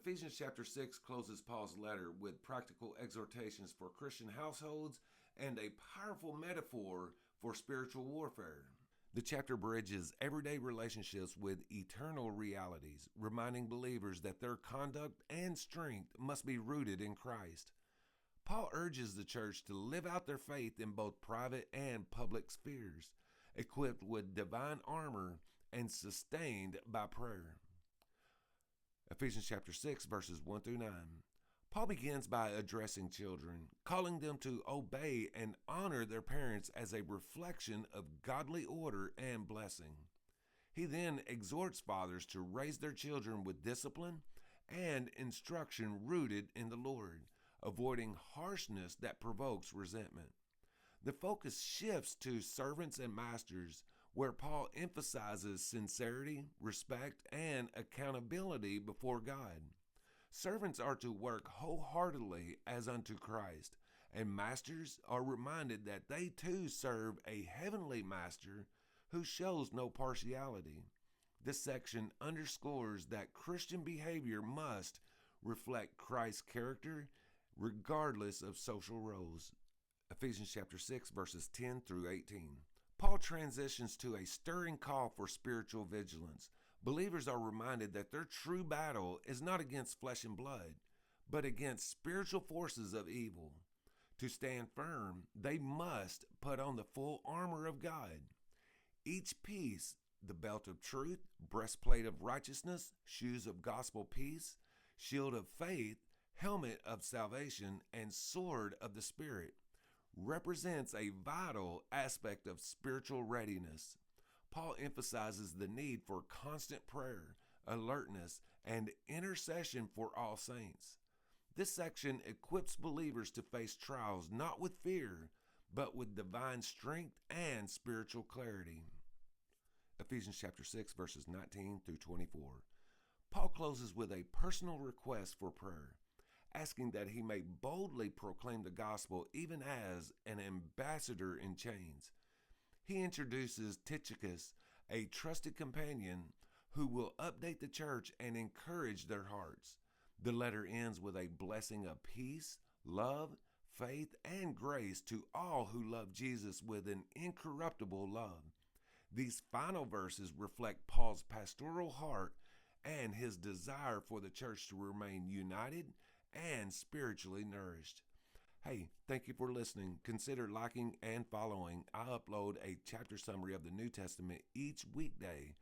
Ephesians chapter 6 closes Paul's letter with practical exhortations for Christian households and a powerful metaphor for spiritual warfare. The chapter bridges everyday relationships with eternal realities, reminding believers that their conduct and strength must be rooted in Christ. Paul urges the church to live out their faith in both private and public spheres, equipped with divine armor and sustained by prayer. Ephesians chapter 6, verses 1 through 9. Paul begins by addressing children, calling them to obey and honor their parents as a reflection of godly order and blessing. He then exhorts fathers to raise their children with discipline and instruction rooted in the Lord, avoiding harshness that provokes resentment. The focus shifts to servants and masters, where Paul emphasizes sincerity, respect, and accountability before God. Servants are to work wholeheartedly as unto Christ, and masters are reminded that they too serve a heavenly master who shows no partiality. This section underscores that Christian behavior must reflect Christ's character regardless of social roles. Ephesians chapter 6, verses 10 through 18. Paul transitions to a stirring call for spiritual vigilance. Believers are reminded that their true battle is not against flesh and blood, but against spiritual forces of evil. To stand firm, they must put on the full armor of God. Each piece, the belt of truth, breastplate of righteousness, shoes of gospel peace, shield of faith, helmet of salvation, and sword of the Spirit, represents a vital aspect of spiritual readiness. Paul emphasizes the need for constant prayer, alertness, and intercession for all saints. This section equips believers to face trials not with fear, but with divine strength and spiritual clarity. Ephesians chapter 6, verses 19 through 24. Paul closes with a personal request for prayer, asking that he may boldly proclaim the gospel even as an ambassador in chains. He introduces Tychicus, a trusted companion who will update the church and encourage their hearts. The letter ends with a blessing of peace, love, faith, and grace to all who love Jesus with an incorruptible love. These final verses reflect Paul's pastoral heart and his desire for the church to remain united and spiritually nourished. Hey, thank you for listening. Consider liking and following. I upload a chapter summary of the New Testament each weekday,